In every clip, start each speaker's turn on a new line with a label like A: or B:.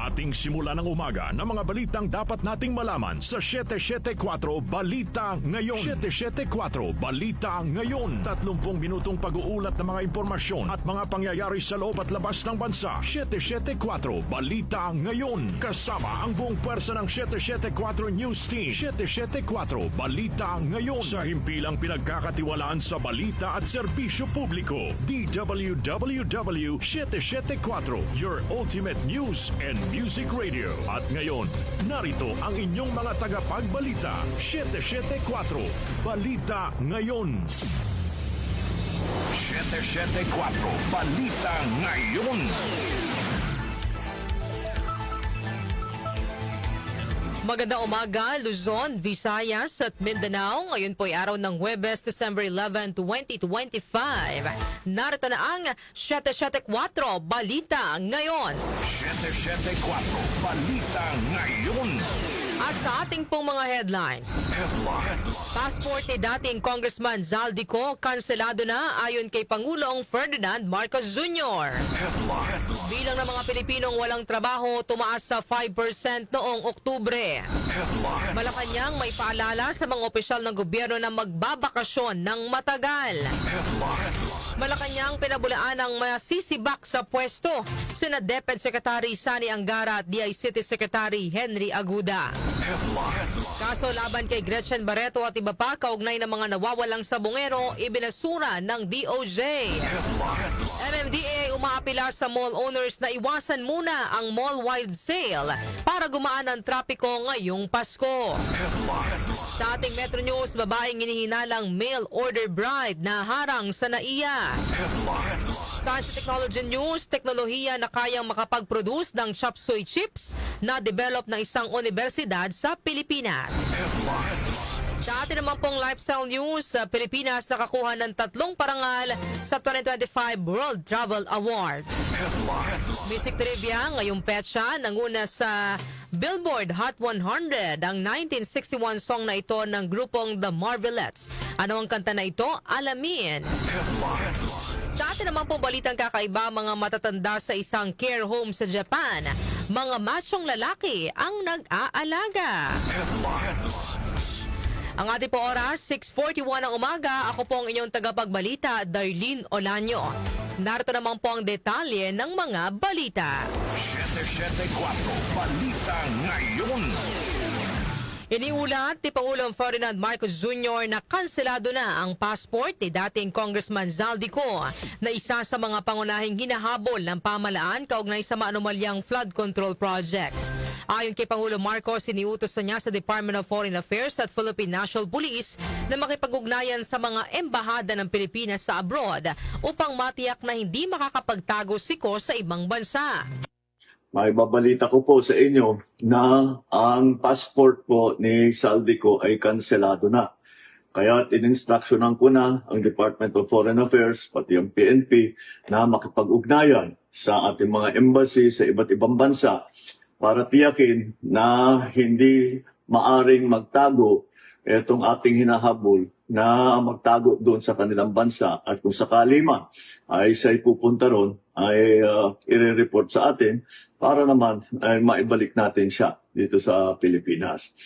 A: Ating simula ng umaga ng mga balitang dapat nating malaman sa 774 Balita Ngayon. 774 Balita Ngayon. 30 minutong pag-uulat ng mga impormasyon at mga pangyayari sa loob at labas ng bansa. 774 Balita Ngayon. Kasama ang buong pwersa ng 774 News Team. 774 Balita Ngayon. Sa himpilang pinagkakatiwalaan sa balita at serbisyo publiko. DWWW 774, your ultimate news and music radio. At ngayon, narito ang inyong mga tagapagbalita. 774 Balita Ngayon. 774 Balita Ngayon.
B: Magandang umaga, Luzon, Visayas at Mindanao. Ngayon po ay araw ng Huwebes, December 11, 2025. Narito na ang 774 Balita Ngayon.
A: 774 Balita Ngayon.
B: At sa ating pong mga headlines. Passport ni dating Congressman Zaldico kanselado na ayon kay Pangulong Ferdinand Marcos Jr. Bilang ng mga Pilipinong walang trabaho tumaas sa 5% noong Oktubre. Malacanang may paalala sa mga opisyal ng gobyerno na magbabakasyon ng matagal. Malacanang pinabulaan ng masisibak sa pwesto sina DepEd Secretary Sani Angara at DICT Secretary Henry Aguda. Kaso laban kay Gretchen Barreto at iba pa kaugnay ng mga nawawalang sabongero ibinasura ng DOJ. MMDA umaapila sa mall owners na iwasan muna ang mall-wide sale para gumaan ang trapiko ngayong Pasko. Sa ating Metro News, babaeng hinihinalang mail order bride na harang sa NAIA. Sa Technology News, teknolohiya na kayang makapag-produce ng chop suey chips na develop ng isang universidad sa Pilipinas. Sa atin naman pong lifestyle news, sa Pilipinas nakakuha ng 3 parangal sa 2025 World Travel Awards. Music trivia, ngayong petsa, nanguna sa Billboard Hot 100 ang 1961 song na ito ng grupong The Marvelettes. Ano ang kanta na ito? Alamin. Sa atin naman pong balitang kakaiba, mga matatanda sa isang care home sa Japan. Mga machong lalaki ang nag-aalaga. Ang ating po oras, 6:41 ng umaga. Ako po ang inyong tagapagbalita, Darlene Olanyo. Narito naman po ang detalye ng mga balita.
A: 774 Balita Ngayon.
B: Iniulat ni Pangulong Ferdinand Marcos Jr. na kanselado na ang passport ni dating Congressman Zaldico na isa sa mga pangunahing hinahabol ng pamalaan kaugnay sa maanumalyang flood control projects. Ayon kay Pangulo Marcos, iniutos na niya sa Department of Foreign Affairs at Philippine National Police na makipag-ugnayan sa mga embahada ng Pilipinas sa abroad upang matiyak na hindi makakapagtago siko sa ibang bansa.
C: May babalita ko po sa inyo na ang passport po ni Zaldico ay kanselado na. Kaya in-instructionan ko na ang Department of Foreign Affairs, pati ang PNP, na makipag-ugnayan sa ating mga embassy sa iba't ibang bansa para tiyakin na hindi maaring magtago itong ating hinahabol na magtago doon sa kanilang bansa. At kung sakali man ay siya'y pupunta ron, ay i-report sa atin para naman ay maibalik natin siya dito sa Pilipinas.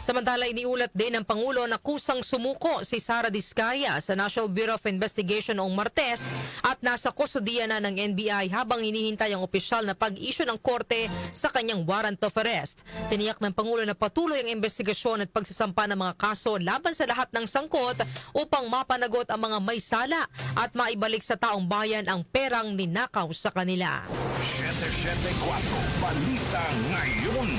B: Samantala, iniulat din ng Pangulo na kusang sumuko si Sara Diskaya sa National Bureau of Investigation noong Martes at nasa kustodiya na ng NBI habang hinihintay ang opisyal na pag-issue ng korte sa kanyang warrant of arrest. Tiniyak ng Pangulo na patuloy ang investigasyon at pagsasampa ng mga kaso laban sa lahat ng sangkot upang mapanagot ang mga may sala at maibalik sa taong bayan ang perang ninakaw sa kanila.
A: 774 Balita Ngayon.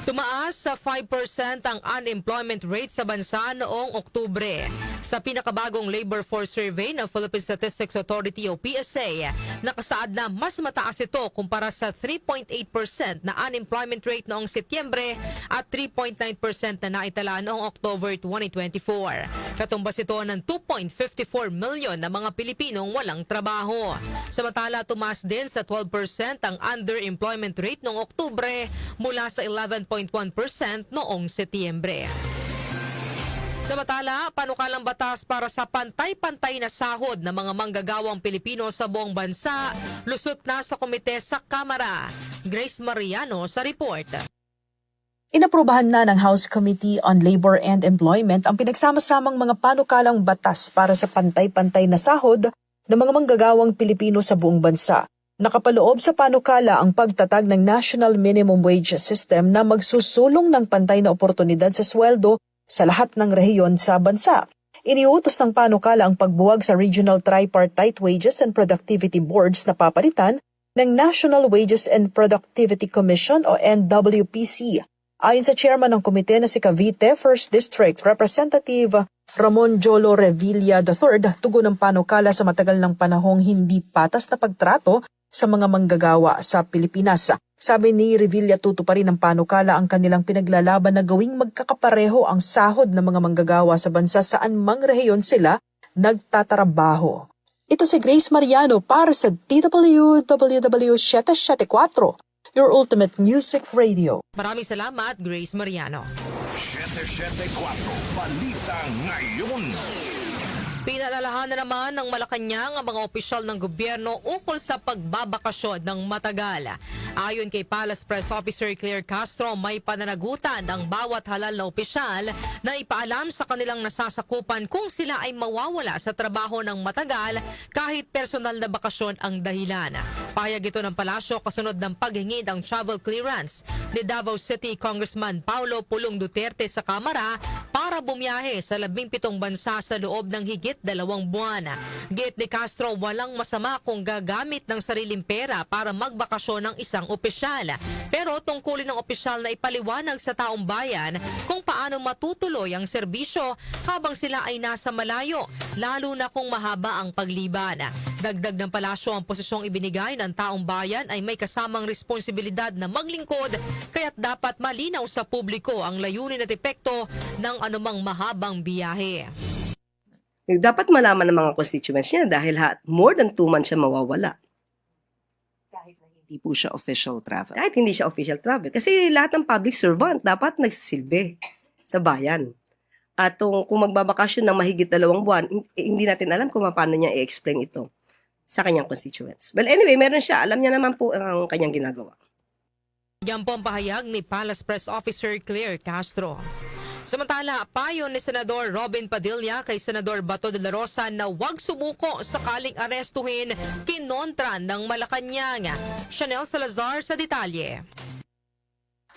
B: Tumaas sa 5% ang unemployment rate sa bansa noong Oktubre. Sa pinakabagong labor force survey ng Philippine Statistics Authority o PSA, nakasaad na mas mataas ito kumpara sa 3.8% na unemployment rate noong Setyembre at 3.9% na naitala noong October 2024. Katumbas ito ng 2.54 million na mga Pilipinong walang trabaho. Samantala, tumaas din sa 12% ang underemployment rate noong Oktubre mula sa 11.1% noong Setyembre. Samantala, panukalang batas para sa pantay-pantay na sahod ng mga manggagawang Pilipino sa buong bansa, lusot na sa komite sa Kamara. Grace Mariano sa report.
D: Inaprubahan na ng House Committee on Labor and Employment ang pinagsama-samang mga panukalang batas para sa pantay-pantay na sahod ng mga manggagawang Pilipino sa buong bansa. Nakapaloob sa panukala ang pagtatag ng National Minimum Wage System na magsusulong ng pantay na oportunidad sa sweldo sa lahat ng rehiyon sa bansa. Iniutos ng panukala ang pagbuwag sa Regional Tripartite Wages and Productivity Boards na papalitan ng National Wages and Productivity Commission o NWPC. Ayon sa chairman ng komite na si Cavite 1st District Representative Ramon Jolo Revilla III, tugon ng panukala sa matagal ng panahong hindi patas na pagtrato sa mga manggagawa sa Pilipinas. Sabi ni Revilla, tutuparin ng panukala ang kanilang pinaglalaban na gawing magkakapareho ang sahod ng mga manggagawa sa bansa saan mang rehiyon sila nagtatrabaho. Ito si Grace Mariano para sa DWWW 774, your ultimate music radio.
B: Maraming salamat, Grace Mariano.
A: 774 Balita Ngayon.
B: Pinalalahan na naman ng Malacanang ang mga opisyal ng gobyerno ukol sa pagbabakasyon ng matagal. Ayon kay Palace Press Officer Claire Castro, may pananagutan ang bawat halal na opisyal na ipaalam sa kanilang nasasakupan kung sila ay mawawala sa trabaho ng matagal kahit personal na bakasyon ang dahilan. Pahayag ito ng palasyo kasunod ng paghingi ng travel clearance ni Davao City Congressman Paulo Pulong Duterte sa Kamara para bumiyahe sa 17 bansa sa loob ng higit 2 buwan. Git ni Castro, walang masama kung gagamit ng sariling pera para magbakasyon ng isang opisyal. Pero tungkulin ng opisyal na ipaliwanag sa taong bayan kung paano matutuloy ang serbisyo habang sila ay nasa malayo, lalo na kung mahaba ang pagliban. Dagdag ng palasyo, ang posisyong ibinigay ng taong bayan ay may kasamang responsibilidad na maglingkod, kaya't dapat malinaw sa publiko ang layunin at epekto ng anumang mahabang biyahe.
E: Dapat malaman ng mga constituents niya dahil more than 2 months siya mawawala.
F: Kahit na hindi po siya official travel.
E: Kahit hindi siya official travel. Kasi lahat ng public servant dapat nagsisilbi sa bayan. At kung magbabakasyon ng mahigit 2 buwan, hindi natin alam kung paano niya i-explain ito sa kanyang constituents. Well, anyway, meron siya. Alam niya naman po ang kanyang ginagawa.
B: Yan po ang pahayag ni Palace Press Officer Claire Castro. Samantala, payo ni Senador Robin Padilla kay Senador Bato de la Rosa na huwag sumuko sakaling arestuhin kinontra ng Malacanang. Chanel Salazar sa detalye.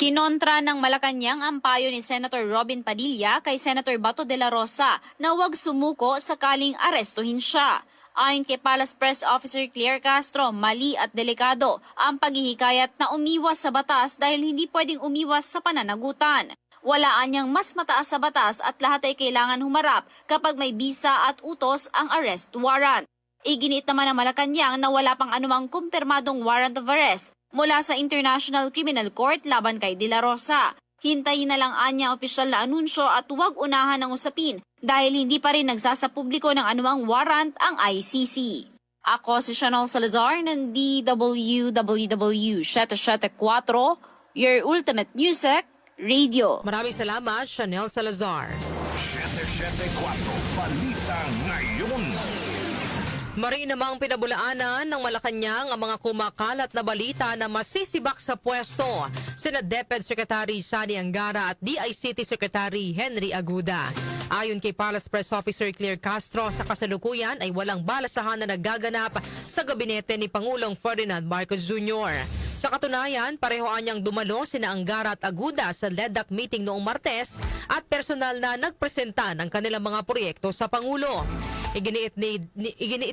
G: Kinontra ng Malacanang ang payo ni Senator Robin Padilla kay Senator Bato de la Rosa na huwag sumuko sakaling arestuhin siya. Ayon kay Palace Press Officer Claire Castro, mali at delikado ang paghihikayat na umiwas sa batas dahil hindi pwedeng umiwas sa pananagutan. Walaan niyang mas mataas sa batas at lahat ay kailangan humarap kapag may bisa at utos ang arrest warrant. Iginiit naman ng Malacanang na wala pang anumang kumpirmadong warrant of arrest mula sa International Criminal Court laban kay De La Rosa. Hintayin na lang anya opisyal na anunsyo at huwag unahan ng usapin dahil hindi pa rin nagsasapubliko ng anumang warrant ang ICC. Ako si Chanel Salazar ng DWWW 774, your ultimate music radio.
B: Maraming salamat, Chanel Salazar.
A: 774 Balita Ngayon.
B: Mari namang pinabulaanan ng Malacanang ang mga kumakalat na balita na masisibak sa pwesto sina DepEd Secretary Sani Angara at DICT Secretary Henry Aguda. Ayon kay Palace Press Officer Claire Castro, sa kasalukuyan ay walang balasahan na nagaganap sa gabinete ni Pangulong Ferdinand Marcos Jr. Sa katunayan, pareho anyang dumalo sina Angara at Aguda sa LEDAC meeting noong Martes at personal na nagpresenta ng kanilang mga proyekto sa Pangulo. Iginiit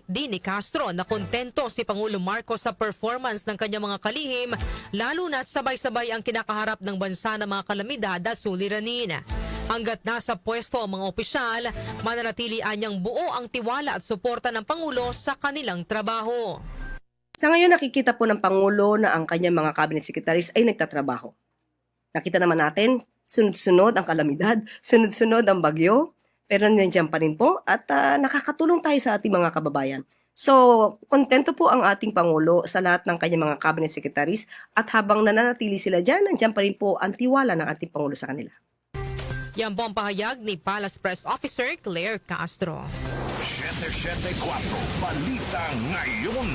B: din ni Castro na kontento si Pangulo Marcos sa performance ng kanyang mga kalihim, lalo na't sabay-sabay ang kinakaharap ng bansa ng mga kalamidad at suliranin. Hanggat nasa pwesto ang mga opisyal, mananatili anyang buo ang tiwala at suporta ng Pangulo sa kanilang trabaho.
E: Sa ngayon, nakikita po ng Pangulo na ang kanyang mga cabinet secretaries ay nagtatrabaho. Nakita naman natin, sunod-sunod ang kalamidad, sunod-sunod ang bagyo, pero nandiyan pa rin po at nakakatulong tayo sa ating mga kababayan. So, kontento po ang ating Pangulo sa lahat ng kanyang mga cabinet secretaries at habang nananatili sila dyan, nandiyan pa rin po ang tiwala ng ating Pangulo sa kanila.
B: Yan po ang pahayag ni Palace Press Officer Claire Castro.
A: 774 Balita Ngayon.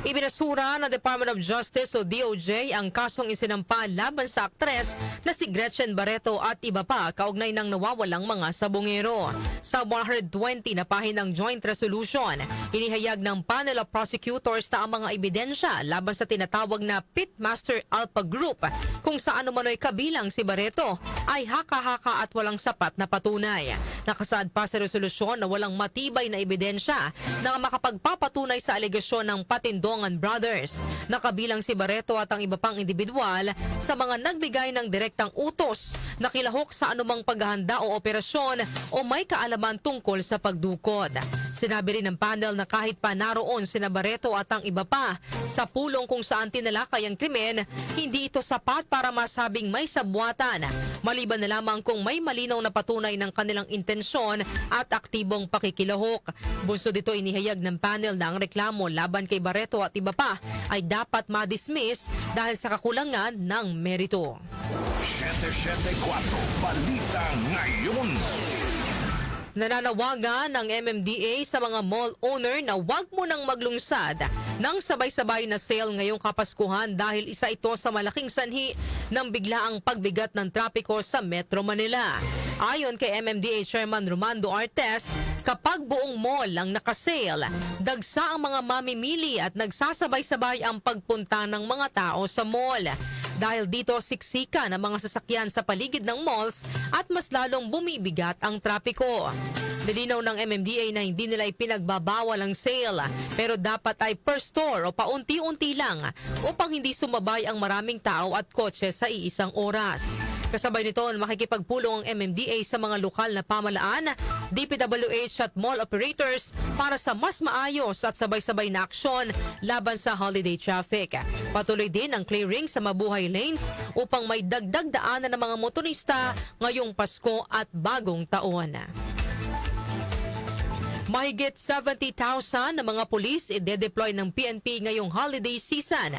B: Ibinasura ng Department of Justice o DOJ ang kasong isinampa laban sa aktres na si Gretchen Barreto at iba pa kaugnay ng nawawalang mga sabongero. Sa 120 na pahinang joint resolution, inihayag ng panel of prosecutors na ang mga ebidensya laban sa tinatawag na Pitmaster Alpha Group kung saan umano'y kabilang si Barreto ay haka-haka at walang sapat na patunay. Nakasaad pa sa resolusyon na walang matibay na ebidensya na makapagpapatunay sa alegasyon ng Patindongan Brothers na kabilang si Barreto at ang iba pang individual sa mga nagbigay ng direktang utos na kilahok sa anumang paghahanda o operasyon o may kaalaman tungkol sa pagdukod. Sinabi rin ng panel na kahit pa naroon sina Barreto at ang iba pa sa pulong kung saan tinalakay ang krimen, hindi ito sapat para masabing may sabwatan, maliban na lamang kung may malinaw na patunay ng kanilang intensyon at aktibong pakikilahok. Bunso dito inihayag ng panel na ang reklamo laban kay Barreto at iba pa ay dapat ma-dismiss dahil sa kakulangan ng merito.
A: 774 Balita Ngayon.
B: Nananawagan ng MMDA sa mga mall owner na huwag mo nang maglungsad ng sabay-sabay na sale ngayong Kapaskuhan dahil isa ito sa malaking sanhi ng biglaang pagbigat ng trapiko sa Metro Manila. Ayon kay MMDA Chairman Romando Artes, kapag buong mall ang nakasale, dagsa ang mga mamimili at nagsasabay-sabay ang pagpunta ng mga tao sa mall. Dahil dito siksika ng mga sasakyan sa paligid ng malls at mas lalong bumibigat ang trapiko. Nilinaw ng MMDA na hindi nila ipinagbabawal ang sale pero dapat ay per store o paunti-unti lang upang hindi sumabay ang maraming tao at kotse sa iisang oras. Kasabay nito, makikipagpulong ang MMDA sa mga lokal na pamalaan, DPWH at mall operators para sa mas maayos at sabay-sabay na aksyon laban sa holiday traffic. Patuloy din ang clearing sa mabuhay lanes upang may dagdag daanan ng mga motorista ngayong Pasko at Bagong Taon. Mahigit 70,000 na mga pulis ide-deploy ng PNP ngayong holiday season.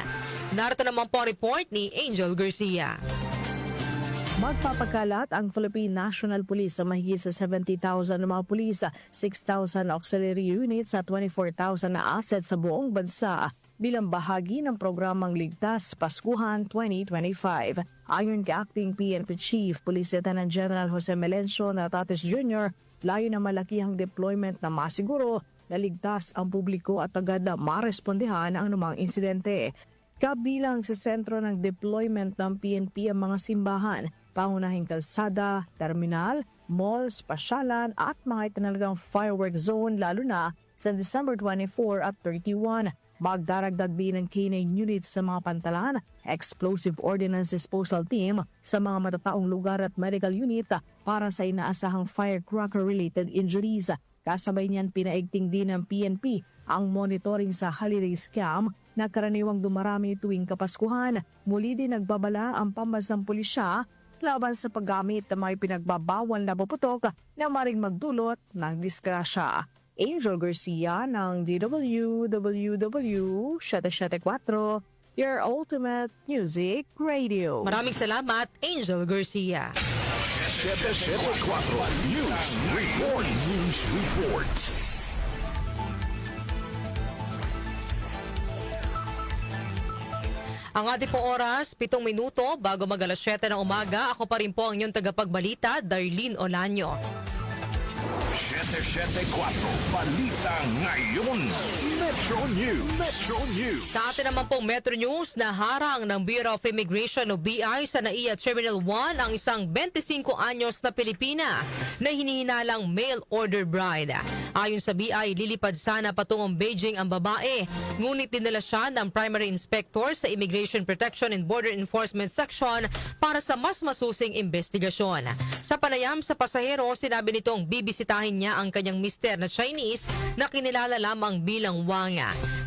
B: Narito naman po ang report ni Angel Garcia.
H: Magpapakalat ang Philippine National Police sa mahigit sa 70,000 na mga pulis, 6,000 auxiliary units at 24,000 na assets sa buong bansa bilang bahagi ng programang Ligtas Paskuhan 2025. Ayon kay Acting PNP Chief Police Lieutenant General Jose Melencio Natates Jr., layo na malakihang deployment na masiguro na ligtas ang publiko at agad na marespondehan ang anumang insidente. Kabilang sa sentro ng deployment ng PNP ang mga simbahan, pangunahing kalsada, terminal, malls, pasyalan at mga itinalagang firework zone lalo na sa December 24 at 31. Magdaragdag din ng K9 units sa mga pantalan, explosive ordnance disposal team sa mga matataong lugar at medical unit para sa inaasahang firecracker-related injuries. Kasabay niyan pinaigting din ng PNP ang monitoring sa holiday scam na karaniwang dumarami tuwing Kapaskuhan. Muli din nagbabala ang pambansang pulisya laban sa paggamit ng mga pinagbabawal na puputok na maring magdulot ng disgrasya. Angel Garcia ng DWWW 774, your ultimate music radio.
B: Maraming salamat, Angel Garcia.
A: 774 News Report. News Report.
B: Ang ating po oras, 7 minuto bago mag alas 7 ng umaga. Ako pa rin po ang inyong tagapagbalita, Darlene Olanyo.
A: 774 Balita Ngayon. Metro News. Metro News.
B: Sa atin naman pong Metro News, naharang ng Bureau of Immigration o BI sa NAIA Terminal 1 ang isang 25 anyos na Pilipina na hinihinalang mail order bride. Ayon sa BI, lilipad sana patungong Beijing ang babae. Ngunit dinala siya ng Primary Inspector sa Immigration Protection and Border Enforcement Section para sa mas masusing investigasyon. Sa panayam sa pasahero, sinabi nitong bibisitahin niya ang kanyang mister na Chinese na kinilala lamang bilang Wang.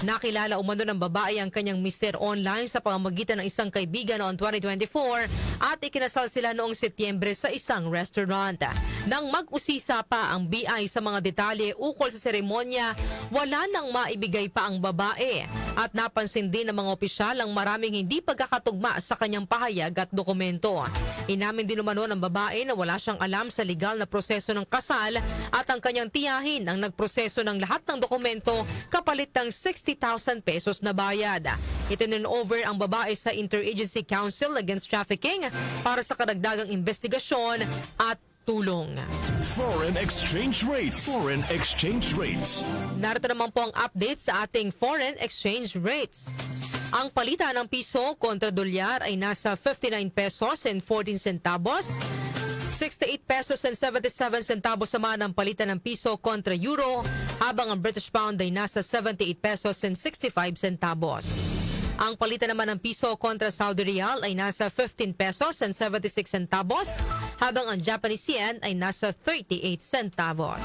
B: Nakilala umano ng babae ang kanyang mister online sa pamamagitan ng isang kaibigan noong 2024 at ikinasal sila noong Setyembre sa isang restaurant. Nang mag-usisa pa ang BI sa mga detalye ukol sa seremonya, wala nang maibigay pa ang babae at napansin din ng mga opisyal ang maraming hindi pagkakatugma sa kanyang pahayag at dokumento. Inamin din umano ng babae na wala siyang alam sa legal na proseso ng kasal at ang kanyang tiyahin ang nagproseso ng lahat ng dokumento kapalit ng 60,000 pesos na bayad. Itinurn over ang babae sa Interagency Council Against Trafficking para sa karagdagang investigasyon at tulong.
A: Foreign exchange rates. Foreign exchange rates.
B: Narito naman po ang update sa ating foreign exchange rates. Ang palitan ng piso kontra dolyar ay nasa 59 pesos and 14 centavos. 68 pesos and 77 centavos naman ang palitan ng piso kontra euro, habang ang British pound ay nasa 78 pesos and 65 centavos. Ang palitan naman ng piso kontra Saudi Riyal ay nasa 15 pesos and 76 centavos, habang ang Japanese yen ay nasa 38 centavos.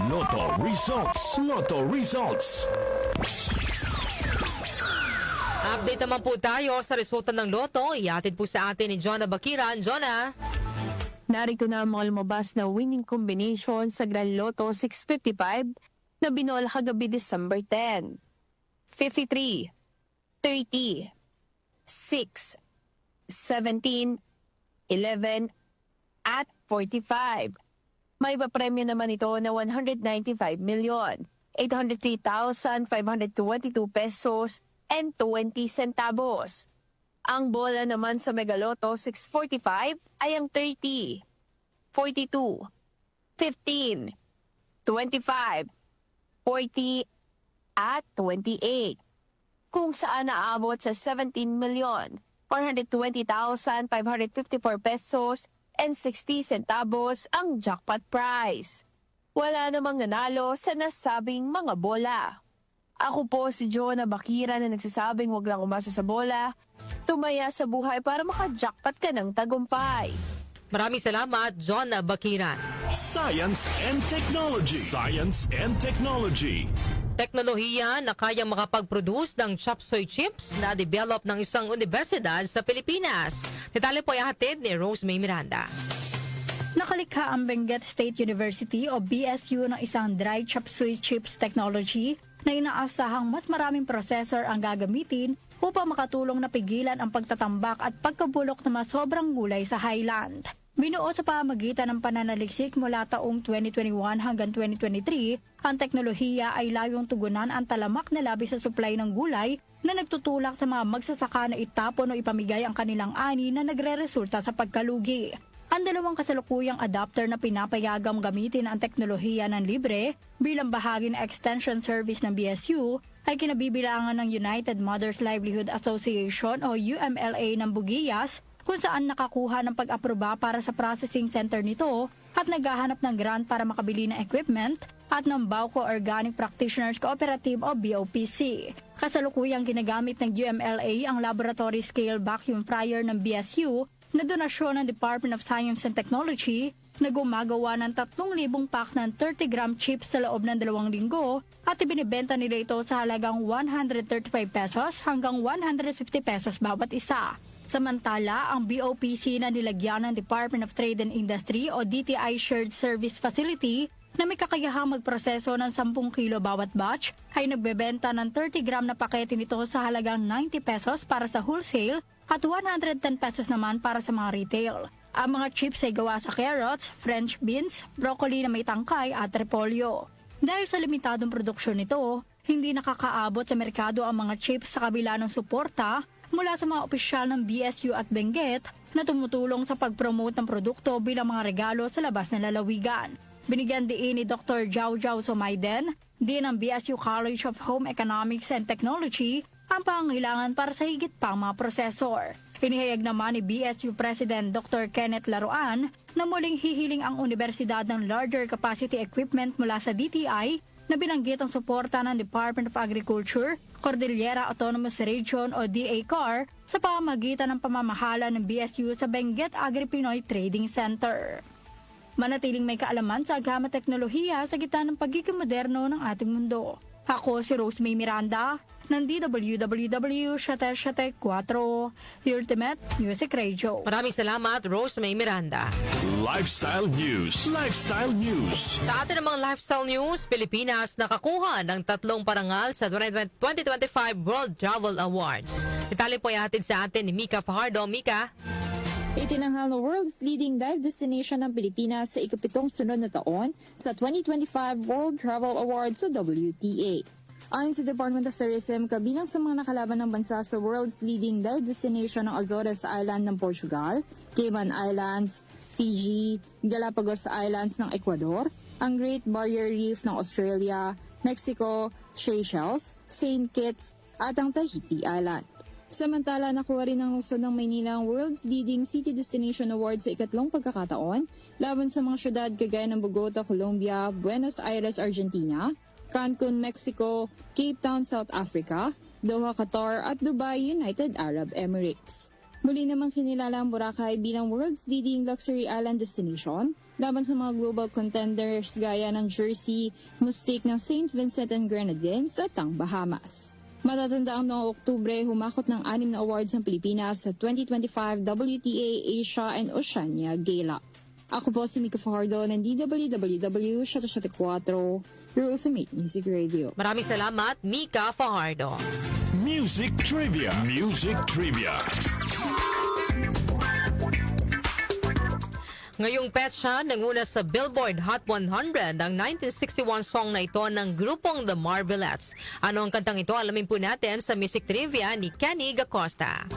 A: Lotto results. Lotto results.
B: Update naman po tayo sa resulta ng Lotto. Iatid po sa atin ni Jonah Bakiran. Jonah?
H: Narito na ang mga lumabas na winning combination sa Grand Lotto 655 na binola kagabi December 10. 53, 30, 6, 17, 11, at 45. May papremyo naman ito na 195,803,522 pesos and 20 centavos. Ang bola naman sa Megaloto 645 ay ang 30, 42, 15, 25, 40, at 28. Kung saan naabot sa 17,420,554 pesos and 60 centavos ang jackpot prize. Wala namang nanalo sa nasabing mga bola. Ako po si Jonah Bakira na nagsasabing wag lang umasa sa bola, tumaya sa buhay para maka-jackpot ka ng tagumpay.
B: Maraming salamat, Jonah Bakiran.
A: Science and technology. Science and technology.
B: Teknolohiya na kayang makapag-produce ng chop suey chips na develop ng isang universidad sa Pilipinas. Detalye po ay hatid ni Rose May Miranda.
I: Nakalikha ang Benguet State University o BSU ng isang dry chop suey chips technology na inaasahang mas maraming processor ang gagamitin upang makatulong na pigilan ang pagtatambak at pagkabulok ng mga sobrang gulay sa highland. Binuo sa pamamagitan ng pananaliksik mula taong 2021 hanggang 2023, ang teknolohiya ay layong tugunan ang talamak na labi sa supply ng gulay na nagtutulak sa mga magsasaka na itapon o ipamigay ang kanilang ani na nagre-resulta sa pagkalugi. Ang dalawang kasalukuyang adapter na pinapayagang gamitin ang teknolohiya ng libre bilang bahagi ng extension service ng BSU ay kinabibilangan ng United Mothers Livelihood Association o UMLA ng Buguias, kung saan nakakuha ng pag-aproba para sa processing center nito at naghahanap ng grant para makabili ng equipment at ng Bauco Organic Practitioners Cooperative o BOPC. Kasalukuyang ginagamit ng UMLA ang laboratory scale vacuum fryer ng BSU na donasyon ng Department of Science and Technology na gumagawa ng 3,000 pack ng 30-gram chips sa loob ng 2 linggo at ibinibenta nila ito sa halagang 135 pesos hanggang 150 pesos bawat isa. Samantala, ang BOPC na nilagyan ng Department of Trade and Industry o DTI Shared Service Facility na may kakayahang magproseso ng 10 kilo bawat batch ay nagbebenta ng 30 gram na pakete nito sa halagang 90 pesos para sa wholesale at 110 pesos naman para sa mga retail. Ang mga chips ay gawa sa carrots, French beans, broccoli na may tangkay at repolyo. Dahil sa limitadong produksyon nito, hindi nakakaabot sa merkado ang mga chips sa kabila ng suporta mula sa mga opisyal ng BSU at Benguet na tumutulong sa pag-promote ng produkto bilang mga regalo sa labas ng lalawigan. Binigyan diin ni Dr. Jau Somayden, din ng BSU College of Home Economics and Technology, ang pangangailangan para sa higit pang mga prosesor. Inihayag naman ni BSU President Dr. Kenneth Laruan na muling hihiling ang universidad ng larger capacity equipment mula sa DTI na binanggit ang suporta ng Department of Agriculture, Cordillera Autonomous Region o DACAR sa pamamagitan ng pamamahala ng BSU sa Benguet Agri-Pinoy Trading Center. Manatiling may kaalaman sa agama teknolohiya sa gitna ng pagiging moderno ng ating mundo. Ako si Rosemary Miranda ng DWWW 774, Ultimate Music Radio.
B: Maraming salamat, Rosemary Miranda.
A: Lifestyle News. Lifestyle News.
B: Sa atin namang lifestyle news, Pilipinas nakakuha ng 3 parangal sa 2025 World Travel Awards. Detalye po ay hatid sa atin ni Mika Fajardo. Mika?
J: Itinanghal na world's leading dive destination ng Pilipinas sa ikapitong sunod na taon sa 2025 World Travel Awards sa WTA. Ayon sa Department of Tourism, kabilang sa mga nakalaban ng bansa sa world's leading dive destination ng Azores Island ng Portugal, Cayman Islands, Fiji, Galapagos Islands ng Ecuador, ang Great Barrier Reef ng Australia, Mexico, Seychelles, St. Kitts at ang Tahiti Island. Samantala, nakuha rin ng lungsod ng Maynila ang World's Leading City Destination Award sa ikatlong pagkakataon laban sa mga syudad kagaya ng Bogota, Colombia, Buenos Aires, Argentina, Cancun, Mexico, Cape Town, South Africa, Doha, Qatar at Dubai, United Arab Emirates. Muli namang kinilala ang Boracay bilang World's Leading Luxury Island Destination laban sa mga global contenders gaya ng Jersey, Mustique ng St. Vincent and Grenadines at ang Bahamas. Matatanda noong Oktubre, humakot ng 6 na awards ng Pilipinas sa 2025 WTA Asia and Oceania Gala. Ako po si Mika Fajardo ng DWWW 774, your ultimate music radio.
B: Maraming salamat, Mika Fajardo.
A: Music Trivia. Music Trivia.
B: Ngayong petsa, nanguna sa Billboard Hot 100 ang 1961 song na ito ng grupong The Marvelettes. Ano ang kantang ito? Alamin po natin sa Music Trivia ni Kenny Gacosta.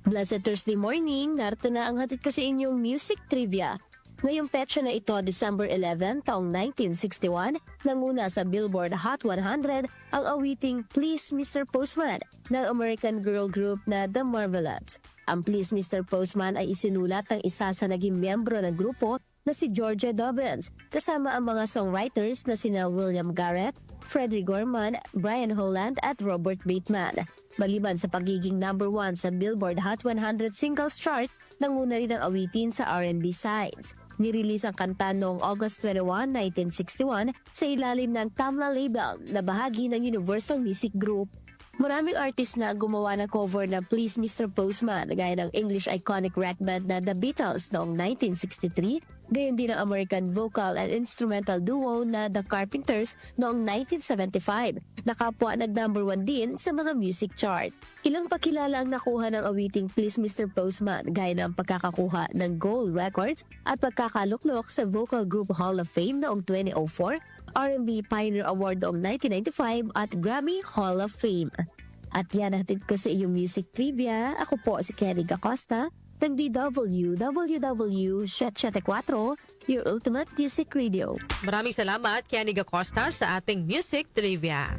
K: Blessed Thursday morning, narito na ang hatid ko sa inyong Music Trivia. Ngayong petsa na ito, December 11, taong 1961, nanguna sa Billboard Hot 100 ang awiting Please Mr. Postman ng American girl group na The Marvelettes. Ang Please Mr. Postman ay isinulat ng isa sa naging miyembro ng grupo na si Georgia Dobbins, kasama ang mga songwriters na sina William Garrett, Freddie Gorman, Brian Holland at Robert Bateman. Maliban sa pagiging number 1 sa Billboard Hot 100 Singles Chart, nanguna rin ang awitin sa R&B sides. Nirelease ang kanta noong August 21, 1961 sa ilalim ng Tamla label na bahagi ng Universal Music Group. Maraming artist na gumawa ng cover ng Please Mr. Postman gaya ng English iconic rock band na The Beatles noong 1963, gayon din ang American vocal and instrumental duo na The Carpenters noong 1975, na kapwa nag-number 1 din sa mga music chart. Ilang pakilala ang nakuha ng awiting Please Mr. Postman gaya ng pagkakakuha ng gold records at pagkakaluklok sa Vocal Group Hall of Fame noong 2004, R&B Pioneer Award noong 1995 at Grammy Hall of Fame. At yan hatid ko sa iyong music trivia. Ako po si Kenny Gacosta ng DWWW 774, your ultimate music radio.
B: Maraming salamat, Kenny Gacosta, sa ating music trivia.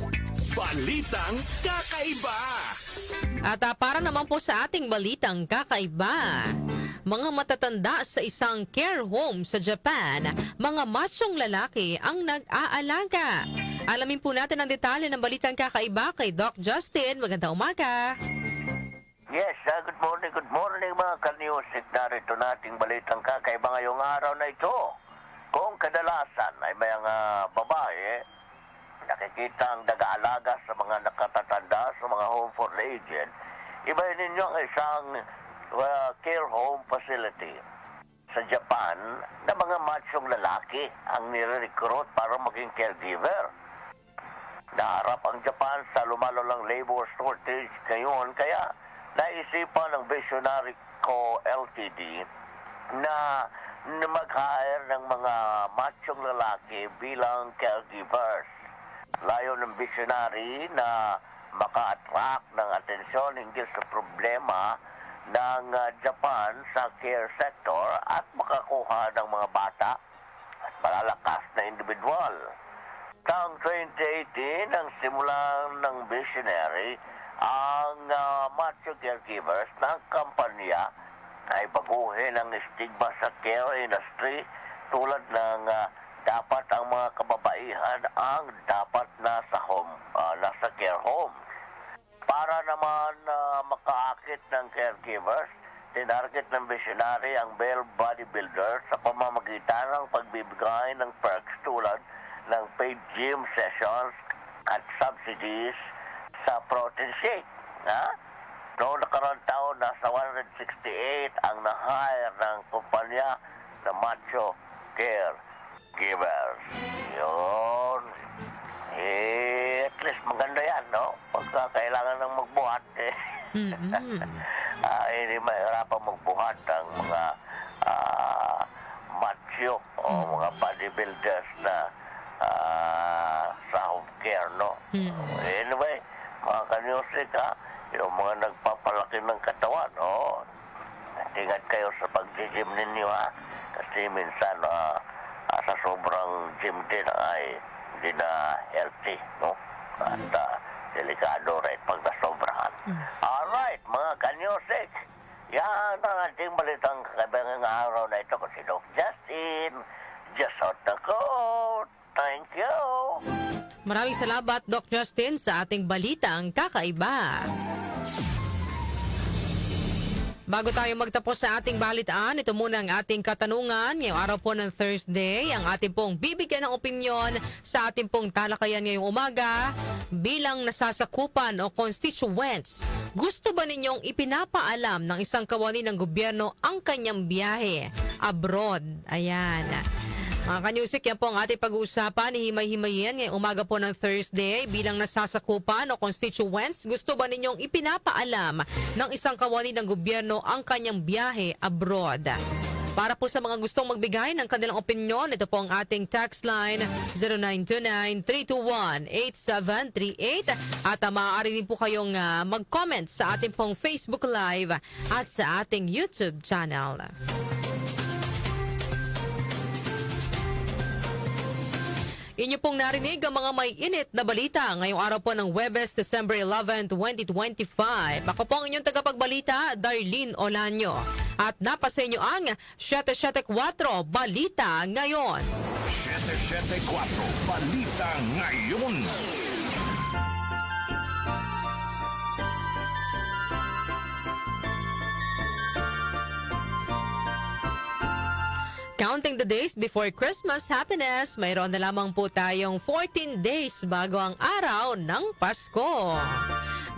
A: Balitang Kakaiba.
B: At para naman po sa ating balitang kakaiba, mga matatanda sa isang care home sa Japan, mga machong lalaki ang nag-aalaga. Alamin po natin ang detalye ng balitang kakaiba kay Doc Justin. Magandang umaga.
L: Yes, good morning mga ka-music. Narito nating balitang kakaiba ngayong araw na ito. Kung kadalasan ay may mga babae, nakikita ang nag-aalaga sa mga nakatatanda sa mga home for the aged, ibahin ninyo ang isang care home facility sa Japan na mga machong lalaki ang nire-recruit para maging caregiver. Naharap ang Japan sa lumalalang labor shortage ngayon, kaya naisipan ng Visionary Co. Ltd na mag-hire ng mga machong lalaki bilang caregivers. Layo ng Visionary na maka-attract ng atensyon hinggil sa problema ng Japan sa care sector at makakuha ng mga bata at malalakas na individual. Taong 2018, ang simulan ng Visionary, ang macho caregivers ng kampanya ay baguhin ang stigma sa care industry tulad ng dapat ang mga kababaihan ang dapat nasa care home. Para naman makaakit ng caregivers, tinarget ng Visionary ang male bodybuilder sa pamamagitan ng pagbibigay ng perks tulad ng paid gym sessions, cut subsidies sa protein shake. Ha? Noong nakaraang taon, nasa 168 ang na-hire ng kumpanya na Macho Care Givers. Yun. At least maganda yan, no? Pagka kailangan ng magbuhat, hindi mahirapan magbuhat ang mga macho o mga bodybuilders na sa home care, no? Anyway, mga kanyusik, yung mga nagpapalaki ng katawan, ingat kayo sa pag-gym ninyo, kasi minsan sa sobrang gym din ay hindi na healthy, no? At delikado rin pag nasobrahan. Alright, mga kanyusik, yan ang ating balitang kakaibang araw na ito kasi Doc Justin, just out the coat. Thank you.
B: Maraming salamat, Doc Justin, sa ating balitang kakaiba. Bago tayo magtapos sa ating balitaan, ito muna ang ating katanungan ngayong araw po ng Thursday. Ang ating pong bibigyan ng opinyon sa ating pong talakayan ngayong umaga bilang nasasakupan o constituents. Gusto ba ninyong ipinapaalam ng isang kawani ng gobyerno ang kanyang biyahe abroad? Ayan. Mga kanyusik, yan po ang ating pag-uusapan ni Himay-Himayin ngayong umaga po ng Thursday bilang nasasakupan o constituents. Gusto ba ninyong ipinapaalam ng isang kawani ng gobyerno ang kanyang biyahe abroad? Para po sa mga gustong magbigay ng kanilang opinyon, ito po ang ating text line 0929-321-8738 at maaari din po kayong mag-comment sa ating pong Facebook Live at sa ating YouTube channel. Inyo pong narinig ang mga may init na balita ngayong araw po ng Huwebes, December 11, 2025. Ako po ang inyong tagapagbalita, Darlene Olanyo. At napasa inyo ang 774 Balita Ngayon.
A: 774 Balita Ngayon.
B: Counting the days before Christmas happiness, mayroon na lamang po tayong 14 days bago ang araw ng Pasko.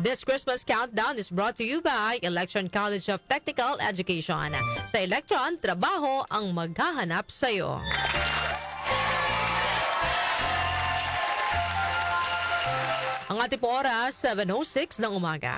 B: This Christmas countdown is brought to you by Election College of Technical Education. Sa Electron, trabaho ang maghahanap sa'yo. Ang ating po oras, 7:06 ng umaga.